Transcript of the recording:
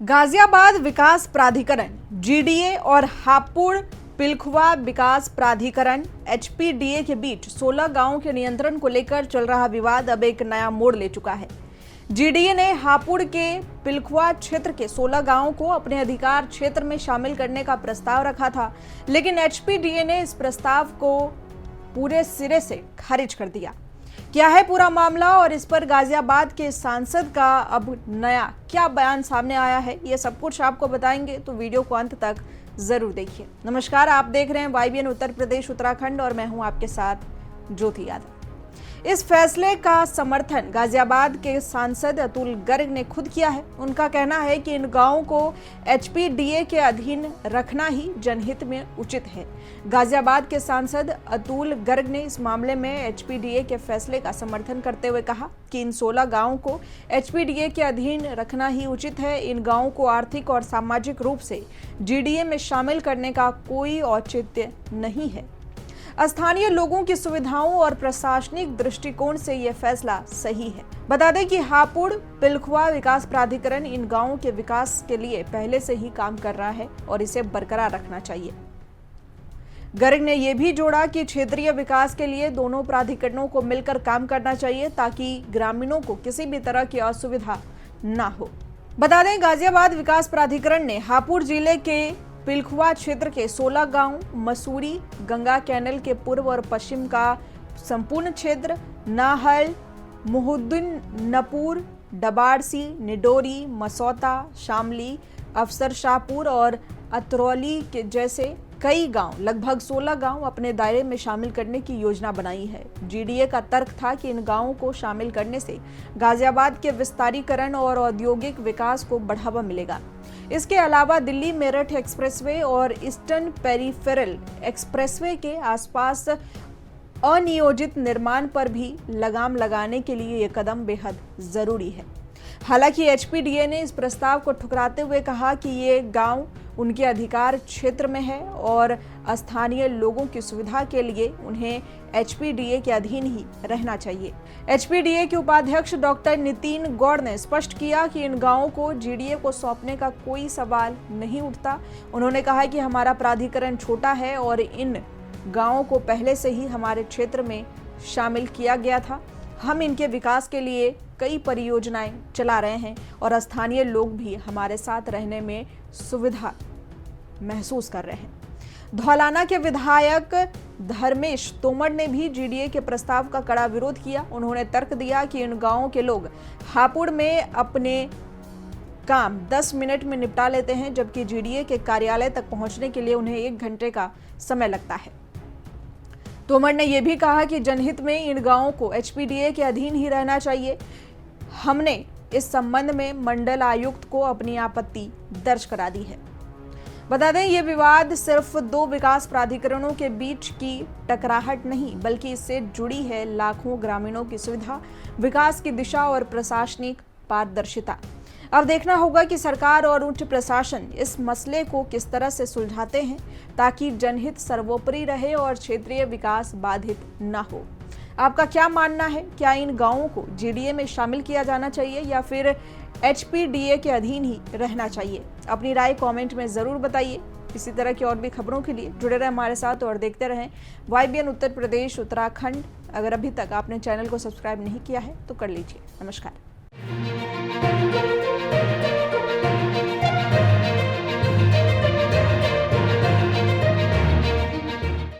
गाजियाबाद विकास प्राधिकरण जीडीए और हापुड़ पिलखुवा विकास प्राधिकरण एचपीडीए के बीच 16 गांवों के नियंत्रण को लेकर चल रहा विवाद अब एक नया मोड़ ले चुका है। जीडीए ने हापुड़ के पिलखुवा क्षेत्र के 16 गांवों को अपने अधिकार क्षेत्र में शामिल करने का प्रस्ताव रखा था, लेकिन एचपीडीए ने इस प्रस्ताव को पूरे सिरे से खारिज कर दिया। क्या है पूरा मामला और इस पर गाजियाबाद के सांसद का अब नया क्या बयान सामने आया है, ये सब कुछ आपको बताएंगे, तो वीडियो को अंत तक जरूर देखिए। नमस्कार, आप देख रहे हैं YBN उत्तर प्रदेश उत्तराखंड और मैं हूं आपके साथ ज्योति यादव। इस फैसले का समर्थन गाजियाबाद के सांसद अतुल गर्ग ने खुद किया है। उनका कहना है कि इन गांवों को एचपीडीए के अधीन रखना ही जनहित में उचित है। गाजियाबाद के सांसद अतुल गर्ग ने इस मामले में एचपीडीए के फैसले का समर्थन करते हुए कहा कि इन 16 गांवों को एचपीडीए के अधीन रखना ही उचित है। इन गांवों को आर्थिक और सामाजिक रूप से जीडीए में शामिल करने का कोई औचित्य नहीं है। स्थानीय लोगों की सुविधाओं और प्रशासनिक दृष्टिकोण से यह फैसला सही है। बता दें कि हापुड़ पिलखुवा विकास प्राधिकरण इन गांवों के विकास के लिए पहले से ही काम कर रहा है और इसे बरकरार रखना चाहिए। गर्ग ने यह भी जोड़ा कि क्षेत्रीय विकास के लिए दोनों प्राधिकरणों को मिलकर काम करना चाहिए ताकि ग्रामीणों को किसी भी तरह की असुविधा न हो। बता दें, गाजियाबाद विकास प्राधिकरण ने हापुड़ जिले के पिलखुवा क्षेत्र के 16 गांव, मसूरी, गंगा कैनल के पूर्व और पश्चिम का संपूर्ण क्षेत्र, नाहल, मुहुद्दीनपुर, डबारसी, निडोरी, मसौता, शामली, अफसरशाहपुर और अतरौली के जैसे कई गांव, लगभग 16 गांव अपने दायरे में शामिल करने की योजना बनाई है। जीडीए का तर्क था कि इन गांवों को शामिल करने से गाजियाबाद के विस्तारीकरण और औद्योगिक विकास को बढ़ावा मिलेगा। इसके अलावा दिल्ली मेरठ एक्सप्रेसवे और ईस्टर्न पेरिफेरल एक्सप्रेसवे के आसपास अनियोजित निर्माण पर भी लगाम लगाने के लिए ये कदम बेहद जरूरी है। हालांकि एचपीडीए ने इस प्रस्ताव को ठुकराते हुए कहा कि ये गांव उनके अधिकार क्षेत्र में है और स्थानीय लोगों की सुविधा के लिए उन्हें एचपीडीए के अधीन ही रहना चाहिए। एचपीडीए के उपाध्यक्ष डॉक्टर नितिन गौड़ ने स्पष्ट किया कि इन गांवों को जीडीए को सौंपने का कोई सवाल नहीं उठता। उन्होंने कहा कि हमारा प्राधिकरण छोटा है और इन गांवों को पहले से ही हमारे क्षेत्र में शामिल किया गया था। हम इनके विकास के लिए कई परियोजनाएं चला रहे हैं और स्थानीय लोग भी हमारे साथ रहने में सुविधा महसूस कर रहे हैं। धौलाना के विधायक धर्मेश तोमर ने भी जीडीए के प्रस्ताव का कड़ा विरोध किया। उन्होंने तर्क दिया कि इन गांवों के लोग हापुड़ में अपने काम 10 मिनट में निपटा लेते हैं, जबकि जीडीए के कार्यालय तक पहुंचने के लिए उन्हें 1 घंटे का समय लगता है। तोमर ने यह भी कहा कि जनहित में इन गांवों को एचपीडीए के अधीन ही रहना चाहिए। हमने इस संबंध में मंडल आयुक्त को अपनी आपत्ति दर्ज करा दी है। बता दें, यह विवाद सिर्फ 2 विकास प्राधिकरणों के बीच की टकराहट नहीं, बल्कि इससे जुड़ी है लाखों ग्रामीणों की सुविधा, विकास की दिशा और प्रशासनिक पारदर्शिता। अब देखना होगा कि सरकार और उच्च प्रशासन इस मसले को किस तरह से सुलझाते हैं ताकि जनहित सर्वोपरि रहे और क्षेत्रीय विकास बाधित न हो। आपका क्या मानना है? क्या इन गांवों को जीडीए में शामिल किया जाना चाहिए या फिर एचपीडीए के अधीन ही रहना चाहिए? अपनी राय कमेंट में जरूर बताइए। इसी तरह की और भी खबरों के लिए जुड़े रहे हमारे साथ और देखते रहें YBN उत्तर प्रदेश उत्तराखंड। अगर अभी तक आपने चैनल को सब्सक्राइब नहीं किया है तो कर लीजिए। नमस्कार।